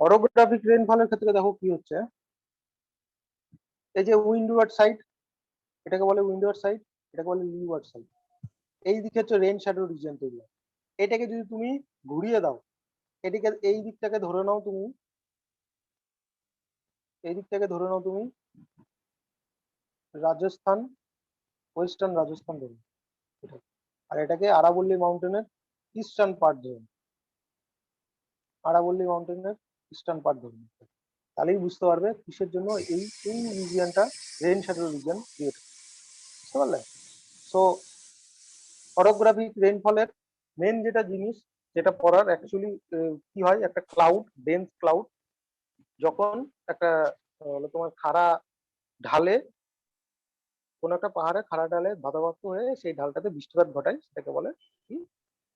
Orographic রেইনফলের ক্ষেত্রে দেখো কি হচ্ছে, এই যে উইন্ডওয়ার্ড সাইড, এটাকে বলে উইন্ডওয়ার্ড সাইড, এটাকে বলে লিওয়ার্ড সাইড। এই দিকে হচ্ছে রেন শ্যাডো রিজিয়ন তৈরি হয়। এটাকে যদি তুমি ঘুরিয়ে দাও, এদিকে এই দিকটাকে ধরে নাও তুমি, এই দিকটাকে ধরে নাও তুমি রাজস্থান, ওয়েস্টার্ন রাজস্থান ধরে, আর এটাকে আরাবল্লী মাউন্টেনের ইস্টার্ন পার্ট ধরুন, আরাবল্লী মাউন্টেনের ইস্টার্ন পার্ট ধরুন, তাহলেই বুঝতে পারবে কিসের জন্য এই এই রিজিয়নটা রেন শ্যাডো রিজিয়ন ক্রিয়েট, বুঝতে পারলে? সো অরোগ্রাফিক রেইনফলের মেন যেটা জিনিস যেটা পড়ার অ্যাকচুয়ালি কি হয়, একটা ক্লাউড, ডেন্স ক্লাউড যখন একটা তোমার খাড়া ঢালে, কোন একটা পাহাড়ে খাড়া ঢালে বাধাপ্রাপ্ত হয়ে সেই ঢালটাতে বৃষ্টিপাত ঘটায়, সেটাকে বলে কি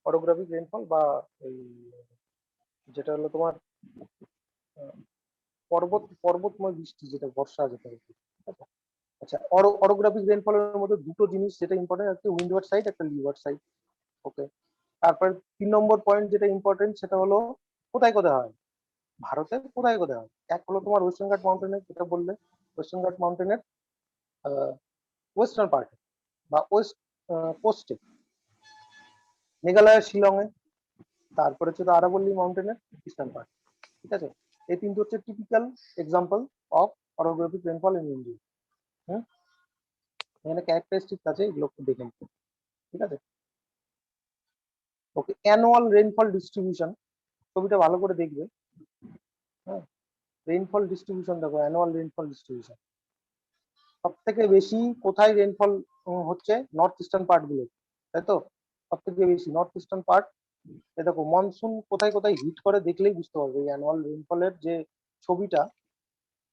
অরোগ্রাফিক রেইনফল, বা এই যেটা হলো তোমার পর্বতময় বৃষ্টি, যেটা বর্ষা যেটা, ঠিক আছে? আচ্ছা, অরোগ্রাফিক রেইনফলের মধ্যে দুটো জিনিস যেটা ইম্পর্টেন্ট, একটা উইন্ডওয়ার্ড সাইড, একটা লিওয়ার্ড সাইড। ওকে, তারপর 3 নম্বর পয়েন্ট যেটা ইম্পর্টেন্ট সেটা হলো কোথায় কোথায় হয়, ভারতের কোথায় কোথায় হয়। এক হলো তোমার ওয়েস্টার্ন ঘাট মাউন্টেনের, যেটা বললে ওয়েস্টার্ন ঘাট মাউন্টেনের ওয়েস্টার্ন পার্টে বা ওয়েস্ট কোস্টে, মেঘালয়ের শিলংয়ে। তারপরে হচ্ছে আরাবল্লী মাউন্টেনের ইস্টার্ন পার্ট, ঠিক আছে? এই তিনটে হচ্ছে typical example of orographic rainfall in India. Hmm, এখানে ক্যারেক্টারিস্টিক আছে, এগুলো একটু দেখে নিতে, ঠিক আছে? ওকে, অ্যানুয়াল রেইনফল ডিস্ট্রিবিউশন, ছবিটা ভালো করে দেখবে। হ্যাঁ, রেইনফল ডিস্ট্রিবিউশন দেখো, অ্যানুয়াল রেইনফল ডিস্ট্রিবিউশন সব থেকে বেশি কোথায় রেইনফল হচ্ছে, নর্থ ইস্টার্ন পার্ট গুলো, তাই তো? সব থেকে বেশি নর্থ ইস্টার্ন পার্ট। এ দেখো মনসুন কোথায় কোথায় হিট করে, দেখলেই বুঝতে পারবে এই অ্যানুয়াল রেইনফলের যে ছবিটা,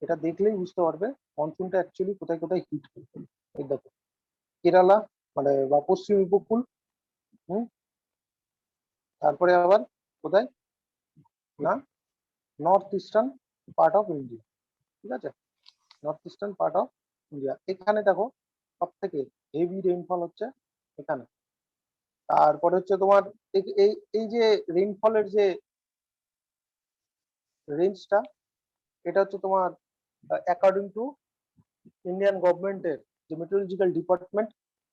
এটা দেখলেই বুঝতে পারবে মনসুনটা অ্যাকচুয়ালি কোথায় কোথায় হিট করবে। এই দেখো কেরালা, মানে বা পশ্চিম উপকূল, হুম, তারপরে আবার কোথায় না, north eastern part of India, ঠিক আছে? North eastern part of India, এখানে দেখো সব থেকে হেভি রেইনফল হচ্ছে এখানে। তারপরে হচ্ছে তোমার এই এই যে রেইনফলের যে রেঞ্জটা, এটা হচ্ছে তোমার অ্যাকর্ডিং টু ইন্ডিয়ান গভর্নমেন্টের যে মেট্রোলজিক্যাল ডিপার্টমেন্ট,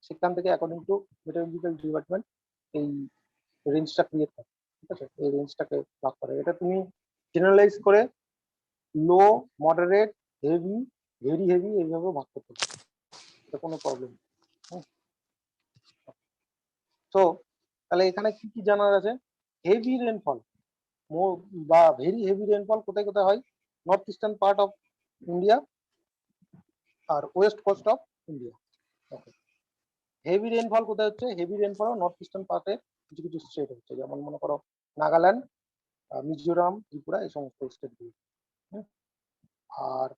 সেখান থেকে অ্যাকর্ডিং টু মেট্রোলজিক্যাল ডিপার্টমেন্ট এই রেঞ্জটা ক্রিয়েট করে, ঠিক আছে? এই রেঞ্জটাকে ভাগ করে, এটা তুমি জেনারেলাইজ করে লো, মডারেট, হেভি, ভেরি হেভি এইভাবে ভাগ করতে পারো, এটা কোনো প্রবলেম নেই। তো তাহলে এখানে কি কি জানার আছে, হেভি রেনফল বা ভেরি হেভি রেনফল কোথায় কোথায় হয়, north eastern part of India আর west coast of India. Okay, heavy rainfall কোথায় হচ্ছে, হেভি রেনফল নর্থ ইস্টার্ন পার্টে কিছু কিছু স্টেট হচ্ছে, যেমন মনে করো নাগাল্যান্ড, মিজোরাম, ত্রিপুরা, এই সমস্ত স্টেটগুলো। আর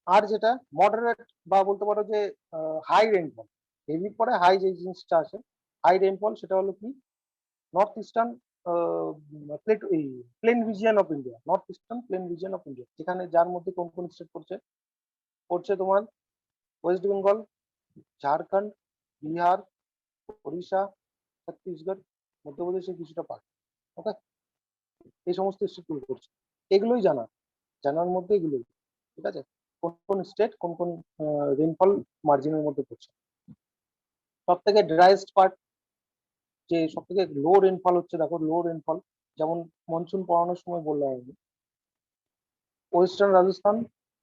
আর যেটা মডারেট বা বলতে পারো যে হাই রেনফল, হেভির পরে হাই যে জিনিসটা আছে, হাই রেনফল, সেটা হলো কি north eastern plain region of India, north eastern plain region of India, যেখানে যার মধ্যে কোন কোন স্টেট পড়ছে, পড়ছে তোমার ওয়েস্ট বেঙ্গল, ঝাড়খণ্ড, বিহার, ওড়িশা, ছত্তিশগড়, মধ্যপ্রদেশের কিছুটা পার্ট। ওকে, এই সমস্ত স্টেটগুলো পড়ছে, এগুলোই জানার মধ্যে এগুলোই, ঠিক আছে? কোন কোন স্টেট কোন কোন রেনফল মার্জিনের মধ্যে পড়ছে। সব থেকে ড্রাইয়েস্ট পার্ট, যে সব থেকে লো রেনফল হচ্ছে, দেখো লো রেনফল, যেমন মনসুন পড়ানোর সময় বললাম আমি, ওয়েস্টার্ন রাজস্থান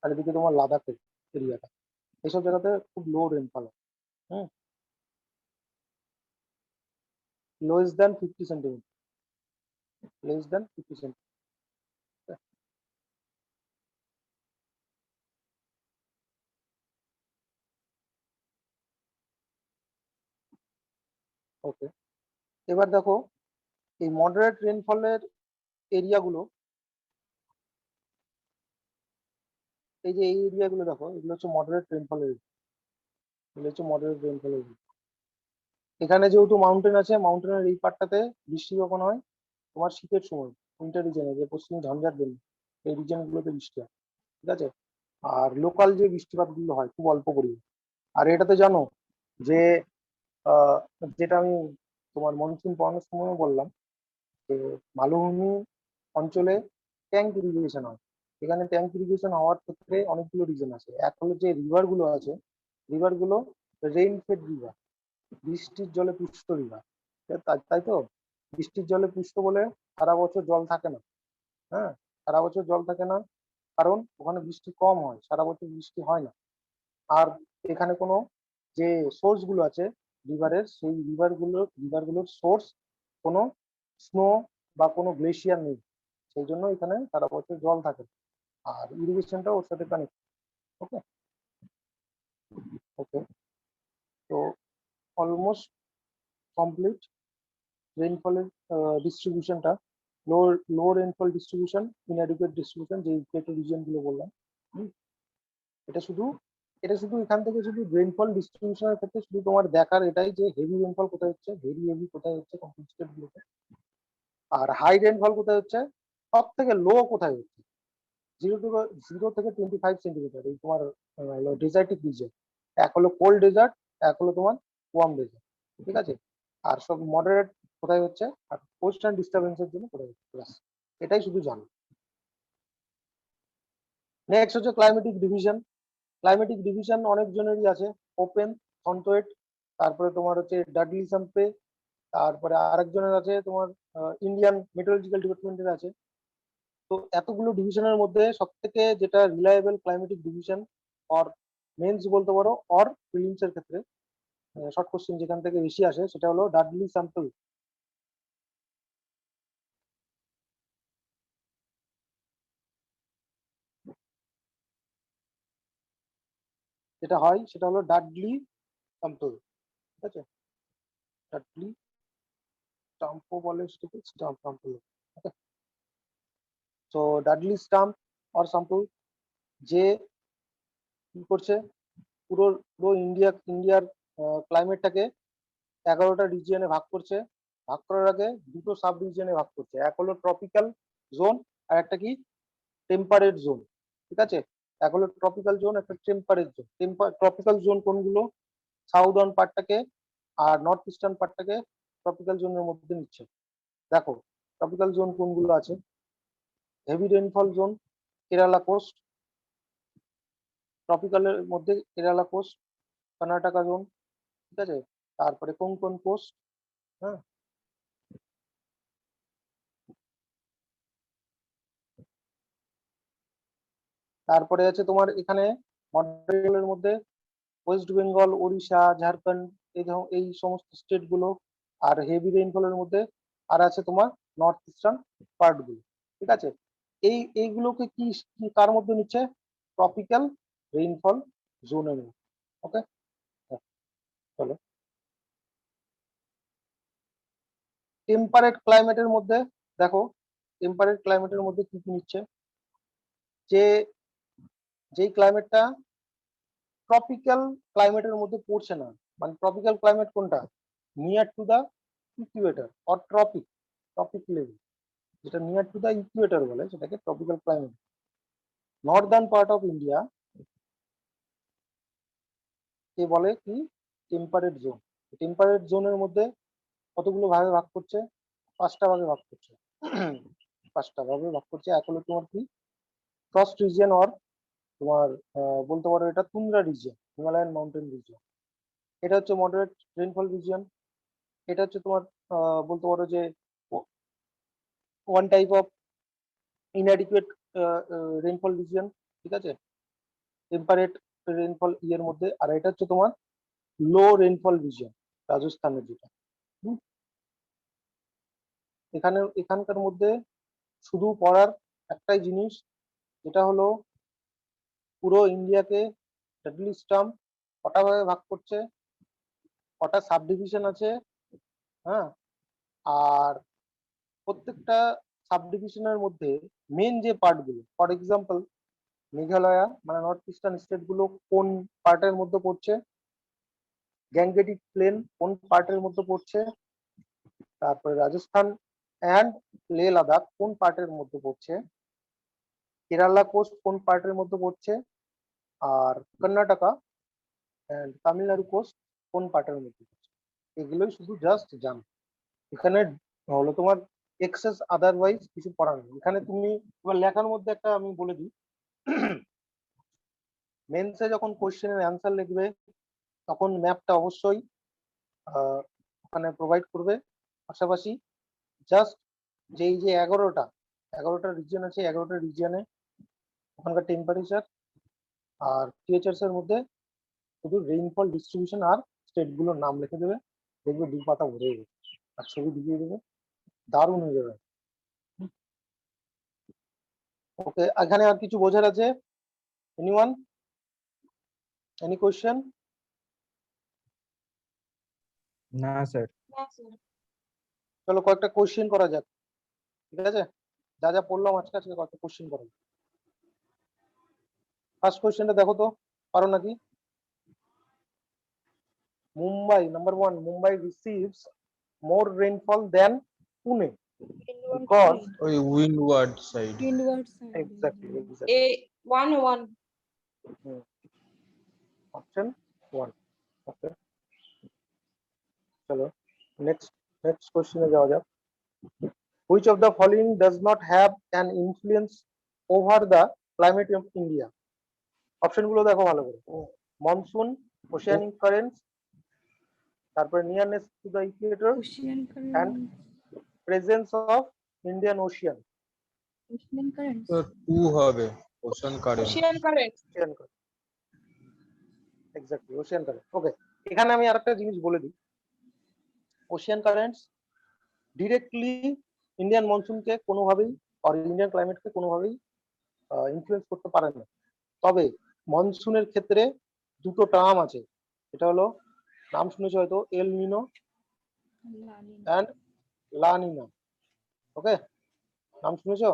আর এদিকে তোমার লাদাখের এরিয়াটা, এইসব জায়গাতে খুব লো রেনফল হয়। হুম, লোয়েস দেন 50 সেন্টিমিটার, লেস দেন 50 সেন্টিমিটার। ওকে, এবার দেখো এই মডারেট রেনফলের এরিয়াগুলো, এই যে এই এরিয়াগুলো দেখো, এগুলো হচ্ছে মডারেট রেনফলের, এগুলো হচ্ছে মডারেট রেনফলের। এখানে যেহেতু মাউন্টেন আছে, মাউন্টেনের এই পার্টটাতে বৃষ্টি কখন হয়, তোমার শীতের সময়, উইন্টার রিজনে, যে পশ্চিম ঝঞ্ঝার বেল্ট, এই রিজন গুলোতে বৃষ্টি হয়, ঠিক আছে? আর লোকাল যে বৃষ্টিপাত গুলো হয় খুব অল্প পরিমাণ। আর এটাতে জানো যে যেটা আমি তোমার মনসুন পড়ানোর সময় বললাম, যে মালভূমি অঞ্চলে ট্যাঙ্ক ইরিগেশন হয়। এখানে ট্যাঙ্ক ইরিগেশন হওয়ার ক্ষেত্রে অনেকগুলো রিজন আছে। এক হলো যে রিভার গুলো আছে, রিভার গুলো রেইন ফেড রিভার, বৃষ্টির জলে পুষ্ট রিভার। তাই তো, বৃষ্টির জলে পুষ্ট বলে সারা বছর জল থাকে না। হ্যাঁ, সারা বছর জল থাকে না কারণ ওখানে বৃষ্টি কম হয়, সারা বছর বৃষ্টি হয় না। আর এখানে কোনো যে সোর্স গুলো আছে রিভারের, সেই রিভারগুলোর সোর্স কোনো স্নো বা কোনো গ্লেশিয়ার নেই, সেই জন্য এখানে সারা বছর জল থাকে। আর ইরিগেশনটা ওর সাথে কানেক্ট। ওকে, ওকে, তো অলমোস্ট কমপ্লিট রেইনফলের ডিস্ট্রিবিউশনটা। লো লো রেইনফল ডিস্ট্রিবিউশন, ইনঅ্যাডিকুয়েট ডিস্ট্রিবিউশন, যে প্লেটো রিজিয়ন গুলো বললাম। এটা শুধু এটা শুধু এখান থেকে শুধু রেইনফল ডিস্ট্রিবিউশনের ক্ষেত্রে শুধু তোমার দেখার এটাই যে হেভি রেইনফল কোথায় হচ্ছে, ভেরি হেভি কোথায় হচ্ছে কমপ্লিট স্টেট গুলোতে, আর হাই রেইনফল কোথায় হচ্ছে, সব থেকে লো কোথায় হচ্ছে, 0 থেকে 25 সেন্টিমিটার। এই তোমার ডেজার্টিক রিজন, এক হলো কোল্ড ডেজার্ট, এক হলো তোমার ওয়ার্ম ডেজার্ট। ঠিক আছে, আর সব মডারেট কোথায় হচ্ছে, আর কোস্টাল ডিস্টারবেন্সের জন্য কোথায় হচ্ছে, ব্যাস এটাই শুধু জানো। নেক্সট হচ্ছে ক্লাইমেটিক ডিভিশন। ক্লাইমেটিক ডিভিশন অনেকজনেরই আছে, ওপেন, থর্নটোয়েট, তারপরে তোমার হচ্ছে ডাডলি সাম্পে, তারপরে আরেকজনের আছে তোমার ইন্ডিয়ান মেট্রোলজিক্যাল ডিপার্টমেন্টের আছে। তো এতগুলো ডিভিশনের মধ্যে সব থেকে যেটা reliable climatic division, or mains বলতে পারো, অর প্রিলিমস এর ক্ষেত্রে শর্ট কোশ্চেন যেখান থেকে বেশি আসে, সেটা হলো ডাডলি স্যাম্পল। যেটা হয় সেটা হলো ডাডলি স্যাম্পল। ঠিক আছে, ডাডলি স্টাম্পও বলে সেটাকে, স্টাম্প স্যাম্পল। ওকে, তো ডাডলি স্টাম্প অর স্যাম্পল যে কি করছে, পুরো পুরো ইন্ডিয়ার ক্লাইমেটটাকে 11টা রিজিয়নে ভাগ করছে। ভাগ করার আগে দুটো সাব রিজিয়নে ভাগ করছে, এক হলো ট্রপিক্যাল জোন আর একটা কি টেম্পারেট জোন। ঠিক আছে, এক হলো ট্রপিক্যাল জোন, একটা টেম্পারেট জোন। ট্রপিক্যাল জোন কোনগুলো, সাউদার্ন পার্টটাকে আর নর্থ ইস্টার্ন পার্টটাকে ট্রপিক্যাল জোনের মধ্যে নিচ্ছে। দেখো ট্রপিক্যাল জোন কোনগুলো আছে, heavy rainfall zone Kerala coast, ট্রপিক্যালের মধ্যে কেরালা কোস্ট, কর্ণাটকা জোন। ঠিক আছে, তারপরে কোঙ্কন কোস্ট। হ্যাঁ, তারপরে আছে তোমার এখানে মডেলের মধ্যে ওয়েস্ট বেঙ্গল, ওড়িশা, ঝাড়খণ্ড, এই সমস্ত স্টেট গুলো। আর হেভি রেইনফলের মধ্যে আর আছে তোমার নর্থ ইস্টার্ন পার্ট গুলো। ঠিক আছে, এইগুলোকে কি কার মধ্যে নিচ্ছে, ট্রপিক্যাল রেইনফল জোনের মধ্যে। ওকে, চলো টেম্পারেট ক্লাইমেটের মধ্যে দেখো, টেম্পারেট ক্লাইমেটের মধ্যে কি কি নিচ্ছে, যে যেই ক্লাইমেটটা ট্রপিক্যাল ক্লাইমেটের মধ্যে পড়ছে না, মানে ট্রপিক্যাল ক্লাইমেট কোনটা, near to the equator or tropic level, যেটা নিয়ার টু দা ইকুয়েটর বলে সেটাকে tropical climate. Northern part of India কে বলে কি টেম্পারেট জোন। টেম্পারেট জোনের মধ্যে কতগুলো ভাগে ভাগ করছে, 5টা ভাগে ভাগ করছে। 5টা ভাগে ভাগ করছে। এক হলো তোমার কি ফ্রস্ট রিজিয়ন, অর তোমার বলতে পারো এটা tundra region, Himalayan mountain region. এটা হচ্ছে মডারেট রেইনফল রিজিয়ন। এটা হচ্ছে তোমার বলতে পারো যে one type of inadequate rainfall region. ঠিক আছে, টেম্পারেট রেইনফল ইয়ের মধ্যে। আর এটা হচ্ছে তোমার লো রেইনফল রিজিয়ন, রাজস্থানের যেটা। হুম, এখানকার মধ্যে শুধু পড়ার একটাই জিনিস, যেটা হলো পুরো ইন্ডিয়াকে ডাডলি স্টাম্প কটা ভাগে ভাগ করছে, কটা সাব ডিভিশন আছে। হ্যাঁ, আর প্রত্যেকটা সাব ডিভিশনের মধ্যে মেন যে পার্ট গুলো, ফর এক্সাম্পল মেঘালয়া মানে নর্থ ইস্টার্ন স্টেট গুলো কোন পার্টের মধ্যে পড়ছে, গ্যাংগেটিক প্লেন কোন পার্টের মধ্যে পড়ছে, তারপরে রাজস্থান অ্যান্ড লে লাদাখ কোন পার্টের মধ্যে পড়ছে, কেরালা কোস্ট কোন পার্টের মধ্যে পড়ছে, আর কর্ণাটকা অ্যান্ড তামিলনাড়ু কোস্ট কোন পার্টের মধ্যে পড়ছে। এগুলোই শুধু জাস্ট জানো। এখানে হলো তোমার এক্সেস আদারওয়াইজ কিছু করার নেই। এখানে তুমি এবার লেখার মধ্যে একটা আমি বলে দিই, মেন্সে যখন কোশ্চেনের অ্যান্সার লিখবে তখন ম্যাপটা অবশ্যই ওখানে প্রোভাইড করবে। পাশাপাশি জাস্ট যেই যে 11টা রিজিয়ন আছে, 11টা রিজিয়নে ওখানকার টেম্পারেচার আর টিএচআরস এর মধ্যে শুধু রেইনফল ডিস্ট্রিবিউশন আর স্টেট গুলোর নাম লিখে দেবে, দেখবে 2 পাতা ভরে যাবে, আর ছবি দিয়ে দেবে, দারুণ হয়ে যাবে। ওকে, এখানে আর কিছু বোঝার আছে? Anyone, any question? না স্যার। চলো কয়েকটা কোয়েশ্চেন করা যাক, ঠিক আছে? যা যা পড়লাম আজকে আজকে কয়েকটা কোয়েশ্চেন করা যাক। ফার্স্ট কোয়েশ্চেনটা দেখো তো, পারো নাকি? Mumbai, number 1, Mumbai receives more rainfall than Pune because ওই Windward side. exactly A 1 option 1. Okay, চলো next question এ যাওয়া যাক। Which of the following does not have an influence over the climate of India? Option গুলো দেখো ভালো করে। মনসুন, ওশিয়ানিক কারেন্টস, তারপরে নিয়ারনেস to the Ecuador and presence of Indian Ocean. তো 2 হবে ocean current. Ocean current. Ocean current. Exactly, ocean current. Okay, এখানে আমি আরেকটা জিনিস বলে দিই, ওশিয়ান কারেন্টস ডিরেক্টলি ইন্ডিয়ান মনসুনকে কোনোভাবেই আর ইন্ডিয়ান ক্লাইমেটকে কোনোভাবেই ইনফ্লুয়েন্স করতে পারে না। তবে মনসুনের ক্ষেত্রে দুটো টার্ম আছে, এটা হলো নাম শুনেছো হয়তো, এল নিনো অ্যান্ড লা নিনা। ওকে, নাম শুনেছো?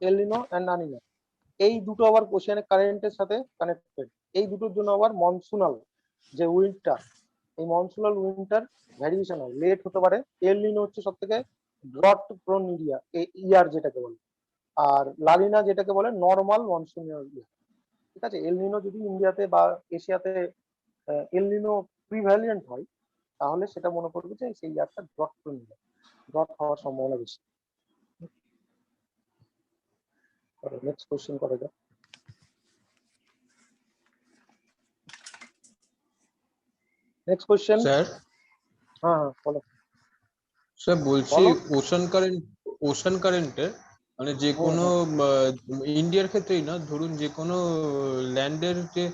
এল নিনো অ্যান্ড লা নিনা, এই দুটো আবার ওশিয়ানিক কারেন্টের সাথে কানেক্টেড। এই দুটোর জন্য আবার মনসুনাল যে উইন্ডটা, এই মনসুনাল উইন্ডটার ভ্যারিয়েশন হয়, লেট হতে পারে। এল নিনো হচ্ছে সব থেকে ড্রট প্রোন এরিয়া, ইয়ার যেটাকে বলে, আর লালিনা যেটাকে বলে নর্মাল মনসুন ইয়ার। ঠিক আছে, এল নিনো যদি ইন্ডিয়াতে বা এশিয়াতে এল নিনো প্রিভ্যালিয়েন্ট হয় তাহলে সেটা মনে করবে যে সেই ইয়ারটা ড্রট প্রোন ইয়ার, ড্রট হওয়ার সম্ভাবনা বেশি। নেক্সট কোশ্চেন করা যাক। Next question. স্যার হ্যাঁ হ্যাঁ বলো। স্যার বলছি বলো। ওশান কারেন্টের মানে যে কোনো ইন্ডিয়ার ক্ষেত্রেই না, ধরুন যে কোনো ল্যান্ডের যে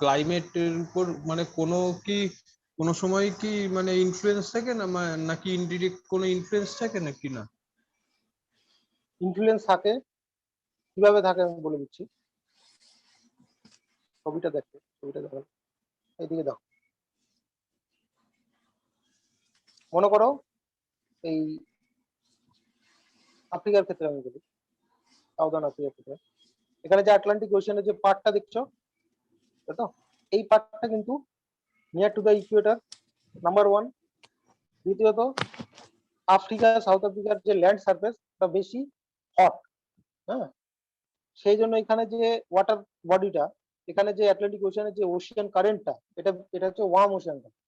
ক্লাইমেটের উপর মানে কোনো সময় কি মানে ইনফ্লুয়েন্স থাকে না, নাকি ইনডিরেক্ট কোনো ইনফ্লুয়েন্স থাকে নাকি না? ইনফ্লুয়েন্স থাকে, কিভাবে থাকে আমি বলে দিচ্ছি। ছবিটা দেখো, ছবিটা দেখো, এইদিকে দেখো। মনে করো এই আফ্রিকার ক্ষেত্রে আমি বলি, সাউদার্ন আফ্রিকার ক্ষেত্রে এখানে যে আটলান্টিক ওশিয়ানের যে পার্টটা দেখছো, তাই তো? এই পার্টটা কিন্তু near to the Ecuador, number 1। দ্বিতীয়ত আফ্রিকা, সাউথ আফ্রিকার যে ল্যান্ড সারফেস টা বেশি হট, হ্যাঁ, সেই জন্য এখানে যে ওয়াটার বডিটা, এখানে যে আটলান্টিক ওশিয়ানের যে ওশিয়ান কারেন্টটা, এটা হচ্ছে ওয়ার্ম ওশিয়ান কারেন্ট।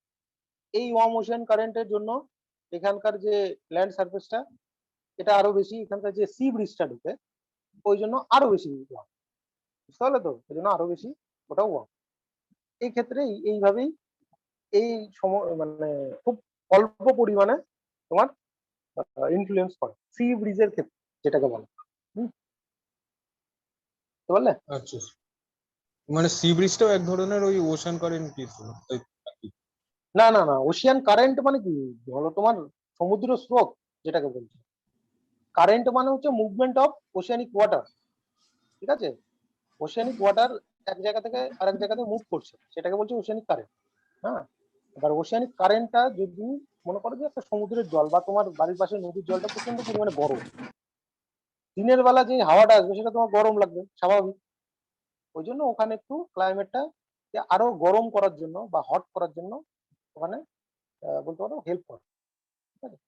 এই ওয়ার্ম ওশিয়ান কারেন্টের জন্য এখানকার যে ল্যান্ড সারফেসটা এটা আরো বেশি, এখানকার যে সি ব্রিজটা ঢুকে ওই জন্য আরো বেশি ওয়ার্ম, বুঝতে পারলে তো? ওই জন্য আরো বেশি ওটাও ওয়ার্ম। এই ক্ষেত্রে এইভাবেই এই সময় মানে খুব অল্প পরিমাণে তোমার ইনফ্লুয়েন্স করে সি ব্রিজের ক্ষেত্রে, যেটাকে বলে। বুঝতে পারলে? আচ্ছা, মানে সি ব্রিজটাও এক ধরনের ওই ওশান কারেন্ট কি? না না না, ওশিয়ান কারেন্ট মানে কি বলো, তোমার সমুদ্র স্রোত যেটাকে বলছে। কারেন্ট মানে হচ্ছে মুভমেন্ট অফ ওশিয়ানিক ওয়াটার, ঠিক আছে? ওশিয়ানিক ওয়াটার এক জায়গা থেকে আরেক জায়গাতে মুভ করছে, সেটাকে বলছে ওশিয়ানিক কারেন্ট। হ্যাঁ, এবার ওশিয়ানিক কারেন্টটা যদি মনে করো যে একটা সমুদ্রের জল বা তোমার বাড়ির পাশে নদীর জলটা প্রচন্ড পরিমাণে গরম, দিনের বেলা যে হাওয়াটা আসবে সেটা তোমার গরম লাগবে, স্বাভাবিক। ওই জন্য ওখানে একটু ক্লাইমেটটা আরো গরম করার জন্য বা হট করার জন্য ওখানে বলতে পারো হেল্প করে, ঠিক আছে,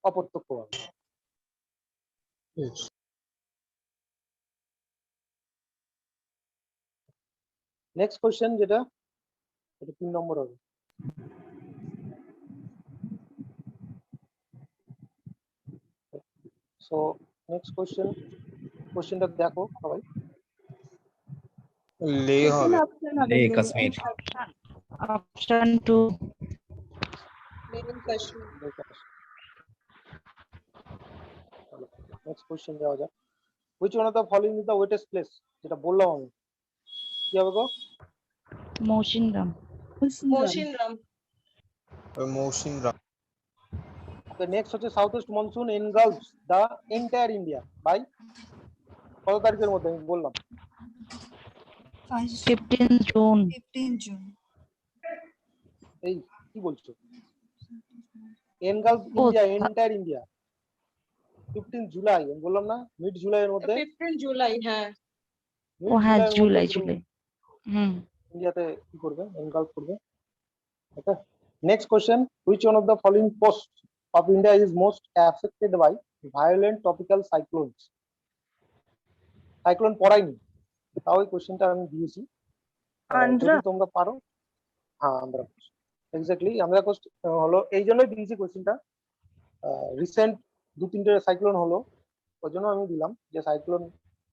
অপ্রত্যক্ষভাবে। নেক্সট কোয়েশ্চেন যেটা, এটা 3 নম্বর হবে। সো নেক্সট কোশ্চেনটা দেখো সবাই। লে হবে। Leh, Kashmir. Option 2. Main question. Next question যাওয়া যাক। Which one of the following is the wettest place, যেটা বললাম আমি, কি হবে গো? Moshinram. Moshinram. Mawsynram. Okay, next হচ্ছে south west monsoon engulfs the entire India by কত তারিখের মধ্যে আমি বললাম? 15 June. 15 June. এই কি বলছো? এনগালফ ও, ইন্ডিয়া, এন্টায়ার ইন্ডিয়া 15 জুলাই আমি বললাম না? মিড জুলাইয়ের মধ্যে, 15 July, হ্যাঁ। ও হ্যাঁ, জুলাই। হুম। ইন্ডিয়াতে কি করবে? এনগালফ করবে। Okay, next question, which one of the following coast of India is most affected by violent tropical cyclones? Cyclone পড়াইনি, তাও এই কোশ্চেনটা আমি দিয়েছি, যদি তোমরা পারো। হ্যাঁ, Andhra coast, exactly Andhra coast হলো, এই জন্যই দিয়েছি কোশ্চেনটা। রিসেন্ট 2-3টে সাইক্লোন হলো, ওই জন্য আমি দিলাম যে সাইক্লোন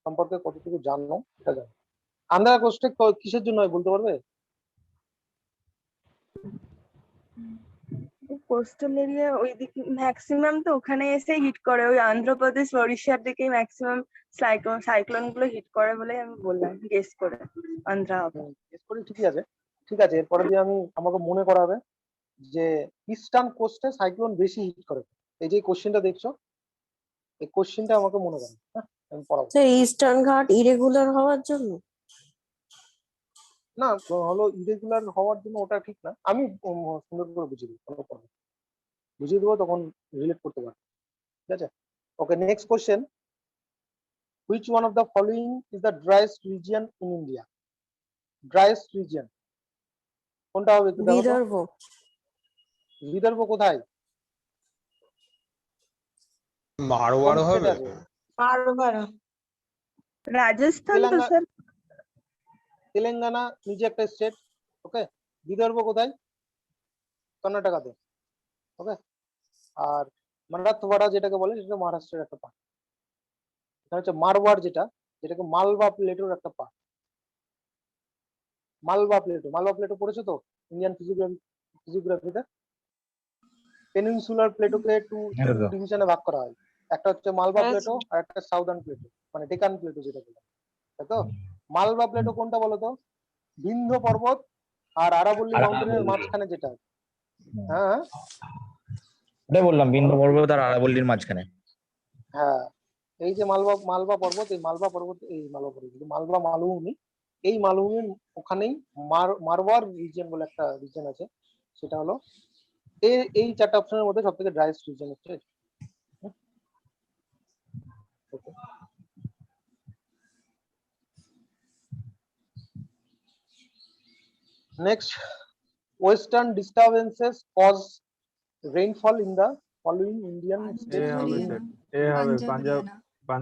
সম্পর্কে কতটুকু জানো এটা জানো। আন্ধ্রা কোস্টে কিসের জন্য হয় বলতে পারবে? কোস্টাল এরিয়া ওইদিকে ম্যাক্সিমাম তো ওখানে এসে হিট করে, ওই অন্ধ্রপ্রদেশ ওড়িশার দিকে ম্যাক্সিমাম সাইক্লোন গুলো হিট করে বলে আমি বললাম, গেস করে আন্ধ্রা হবে। গেস করি, ঠিকই আছে, ঠিক আছে। এরপরে দিয়ে আমাকে মনে করাবে যে ইস্টার্ন কোস্টে সাইক্লোন বেশি হিট করে। এই যে কোশ্চেনটা দেখছো, এই কোশ্চেনটা আমাকে মনে করো, হ্যাঁ আমি পড়াবো। ইস্টার্ন ঘাট ইরেগুলার হওয়ার জন্য? না, হলো ইরেগুলার হওয়ার জন্য ওটা ঠিক না, আমি সুন্দর করে বুঝিয়ে দেবো, কোনো problem নেই। বুঝিয়ে দেবো, তখন রিলেট করতে পারবে, ঠিক আছে। Okay, next question, which one of the following is the driest region in India? Driest region কোনটা হবে? একটু দেখো তো। বিদর্ভ। বিদর্ভ কোথায়? মারওয়াড় কোন হবে। state আছে? Marwara. রাজস্থান তো তেলেঙ্গানা, স্যার। তেলেঙ্গানা নিজে একটা স্টেট। ওকে, বিদর্ভ কোথায়? কর্ণাটকাতে। ওকে, আর মারাঠওয়াড়া যেটাকে বলে সেটা মহারাষ্ট্রের একটা পার্ট। এটা হচ্ছে মারওয়াড়, যেটাকে মালবা প্লেটোর একটা পার্ট। মালবা প্লেটো পড়েছো তো ইন্ডিয়ান ফিজিওগ্রাফিতে? পেনিনসুলার প্লেটোকে টু ডিভিশনে ভাগ করা হয়, একটা হচ্ছে মালবা হ্যাঁ, প্লেটো আর একটা সাউদার্ন প্লেটো, মানে ডেকান প্লেটো যেটা বলে, তাই তো? মালবা প্লেটো কোনটা বলো তো? বিন্ধ্য পর্বত আর আরাবল্লী মাউন্টেনের মাঝখানে যেটা। হ্যাঁ ওটাই বললাম, বিন্ধ্য পর্বত আর আরাবল্লীর মাঝখানে। হ্যাঁ, এই যে মালবা পর্বত, এই মালবা মালভূমি, এই মালভূমির ওখানেই মারওয়ার রিজিয়ন বলে একটা রিজিয়ন আছে, সেটা হলো এই চারটা অপশনের মধ্যে সবথেকে ড্রাইয়েস্ট রিজিয়ন হচ্ছে। Next, western disturbances cause rainfall in the following Indian a state. হবে হরিয়ানা, স্যার, এ হবে পাঞ্জাব,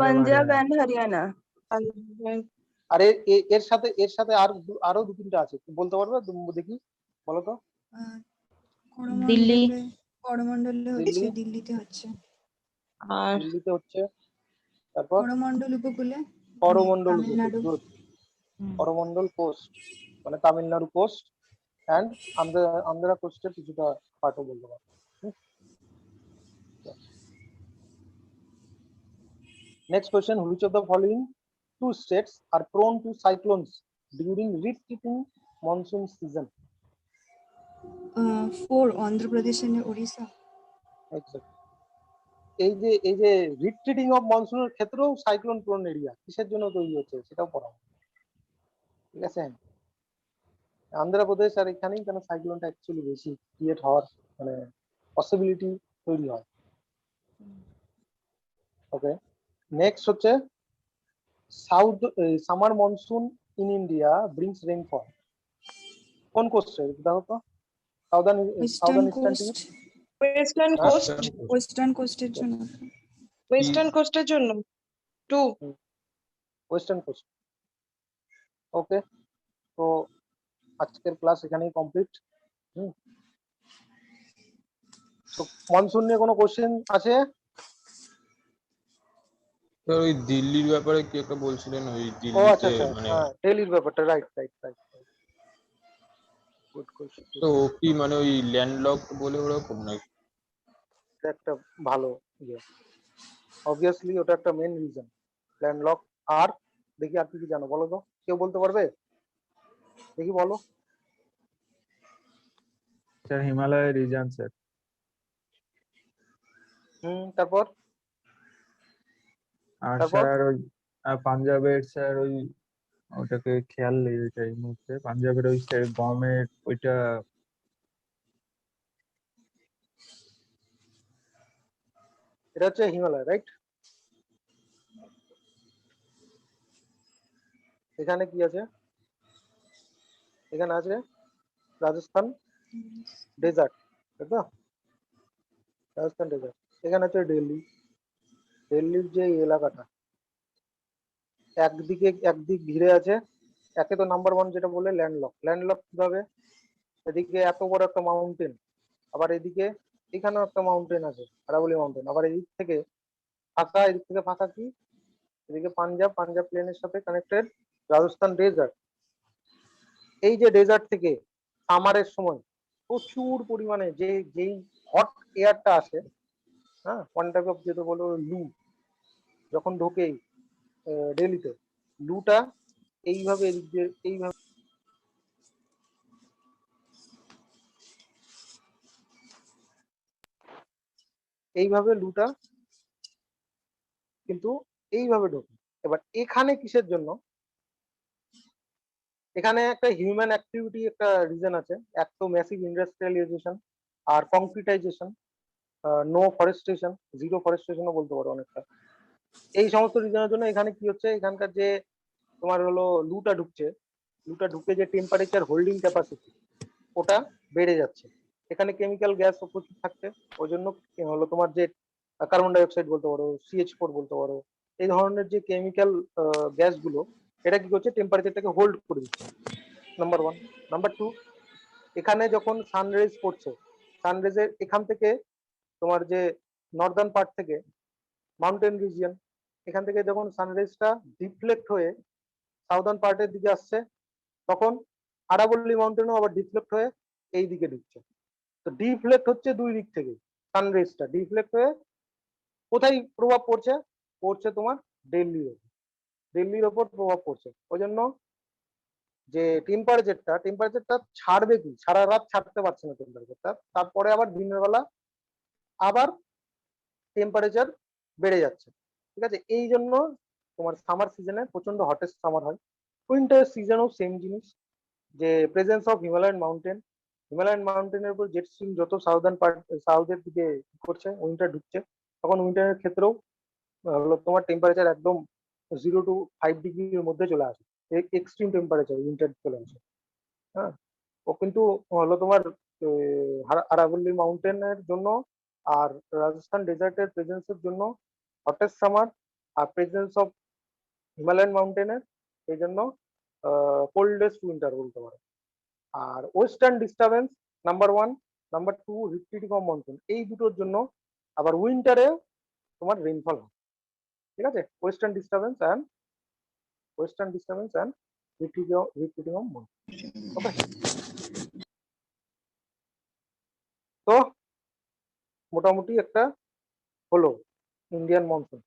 পাঞ্জাব হরিয়ানা। এন্ড হরিয়ানা। আর এর সাথে আরো 2-3টা আছে, বলতে পারবে? দেখি, বলো তো। দিল্লি। করমণ্ডলে হচ্ছে, দিল্লিতে হচ্ছে, আর দিল্লিতে হচ্ছে, তারপর করমণ্ডল উপকূলে, করমণ্ডল তামিলনাড়ু। করমণ্ডল কোস্ট মানে তামিলনাড়ু কোস্ট এন্ড আন্ধ্রা কোস্টের কিছুটা পার্টও বলতে পারো। Next question, which of the following two states are prone to cyclones during retreating monsoon season? 4 Andhra Pradesh and Odisha. এই যে রিট্রিটিং অফ মনসুনের ক্ষেত্রেও সাইক্লোন প্রোন এরিয়া কিসের জন্য তৈরি হচ্ছে সেটাও পড়াবো, ঠিক আছে। আন্ধ্রপ্রদেশ আর এখানেই কেন সাইক্লোনটা অ্যাকচুয়ালি বেশি ক্রিয়েট হওয়ার মানে পসিবিলিটি তৈরি হয়। ওকে, নেক্সট হচ্ছে summer monsoon in India brings rainfall কোন কোস্টে? দেখো তো, southern western eastern coast, western coast, western কোস্টের জন্য। ওয়েস্টার্ন কোস্টের জন্য 2। Western coast. ওকে, তো আজকের ক্লাস এখানেই কমপ্লিট। তো মনসুন নিয়ে কোনো কোশ্চেন আছে? তো ওই দিল্লির ব্যাপারে কি একটা বলছিলেন, ওই ও আচ্ছা দিল্লিতে আচ্ছা, মানে হ্যাঁ দিল্লির ব্যাপারটা, right right right, good question. তো ও কি মানে ওই ল্যান্ডলক বলে ওরকম নাকি? একটা ভালো ইয়ে, অবভিয়াসলি ওটা একটা মেন রিজন ল্যান্ডলক। আর দেখি আর কি কি জানো বলো তো, কেউ বলতে পারবে? দেখি বলো। Sir Himalaya reason sir. তারপর আর তারপর স্যার ওই পাঞ্জাবের স্যার ওই ওটাকে খেয়াল নেই ওইটা এই মুহূর্তে। পাঞ্জাবের ওই স্যার গমের ওইটা এটা হচ্ছে হিমালয়, রাইট? এখানে কি আছে? এখানে আছে রাজস্থান ডেজার্ট, তাই তো? রাজস্থান ডেজার্ট। এখানে আছে দিল্লি, দিল্লির যে এলাকাটা একদিক ঘিরে আছে। একে তো নাম্বার ওয়ান যেটা বলে ল্যান্ডলক। ল্যান্ডলক কিভাবে? এদিকে এত বড় একটা মাউন্টেন, আবার এদিকে এখানেও একটা মাউন্টেন আছে, আরাবলি মাউন্টেন। আবার এদিক থেকে ফাঁকা, এদিক থেকে ফাঁকা কি? এদিকে পাঞ্জাব প্লেনের সাথে কানেক্টেড রাজস্থান ডেজার্ট। এই যে ডেজার্ট থেকে সামারের সময় প্রচুর পরিমাণে যেই হট এয়ারটা আসে, হ্যাঁ, ওয়ান টাইপ অফ যেটা বলো লু, যখন ঢোকে দিল্লিতে, লুটা এইভাবে এদিক দিয়ে এইভাবে লুটা কিন্তু এইভাবে ঢোকে। এবার এখানে কিসের জন্য? এখানে একটা হিউম্যান অ্যাক্টিভিটি একটা রিজন আছে। এক তো ম্যাসিভ ইন্ডাস্ট্রিয়ালাইজেশন আর কংক্রিটাইজেশন, নো ফরেস্টেশন, জিরো ফরেস্টেশনও বলতে পারো অনেকটা। এই সমস্ত রিজনের জন্য এখানে কি হচ্ছে, এখানকার যে তোমার হলো লুটা ঢুকে যে টেম্পারেচার হোল্ডিং ক্যাপাসিটি ওটা বেড়ে যাচ্ছে। এখানে কেমিক্যাল গ্যাস প্রচুর থাকছে, ওই জন্য হলো তোমার যে কার্বন ডাই অক্সাইড বলতে পারো, CH4 বলতে পারো, এই ধরনের যে কেমিক্যাল গ্যাসগুলো, এটা কি করছে, টেম্পারেচারটাকে হোল্ড করে দিচ্ছে, নাম্বার ওয়ান। নাম্বার টু, এখানে যখন সানরাইজ পড়ছে, সানরাইজের এখান থেকে তোমার যে নর্দার্ন পার্ট থেকে মাউন্টেন রিজিয়ন, এখান থেকে যখন সানরাইজটা ডিফ্লেক্ট হয়ে সাউদার্ন পার্টের দিকে আসছে, তখন আরাবল্লী মাউন্টেনও আবার ডিফ্লেক্ট হয়ে এই দিকে ঢুকছে। তো ডিফ্লেক্ট হচ্ছে দুই দিক থেকে, সানরাইজটা ডিফ্লেক্ট হয়ে কোথায় প্রভাব পড়ছে? পড়ছে তোমার দিল্লির ওপর প্রভাব পড়ছে। ওই জন্য যে টেম্পারেচারটা ছাড়বে কি, সারা রাত ছাড়তে পারছে না টেম্পারেচারটা, তারপরে আবার দিনের বেলা আবার টেম্পারেচার বেড়ে যাচ্ছে, ঠিক আছে? এই জন্য তোমার সামার সিজনে প্রচন্ড হটেস্ট সামার হয়। উইন্টার সিজনেও সেম জিনিস, যে প্রেজেন্স অফ হিমালয়ান মাউন্টেনের উপর জেট স্ট্রিম যত সাউথের দিকে করছে, উইন্টার ঢুকছে, তখন উইন্টারের ক্ষেত্রেও হলো তোমার টেম্পারেচার একদম 0 to 5 ডিগ্রির মধ্যে চলে আসে, এক্সট্রিম টেম্পারেচার উইন্টার চলে আসে। হ্যাঁ, ও কিন্তু হলো তোমার আরাবল্লী মাউন্টেনের জন্য আর রাজস্থান ডেজার্টের প্রেজেন্সের জন্য হটেস্ট সামার, আর প্রেজেন্স অফ হিমালয়ান মাউন্টেনের এই জন্য কোল্ডেস্ট উইন্টার বলতে পারো। আর western disturbance number one, number two রিফ্টিটিকম মনসুন, এই দুটোর জন্য আবার উইন্টারে তোমার রেইনফল হয়, ঠিক আছে? ওয়েস্টার্ন ডিস্টারবেন্স অ্যান্ড রিফ্টিটিকম মনসুন। ওকে, তো মোটামুটি একটা হলো ইন্ডিয়ান মনসুন।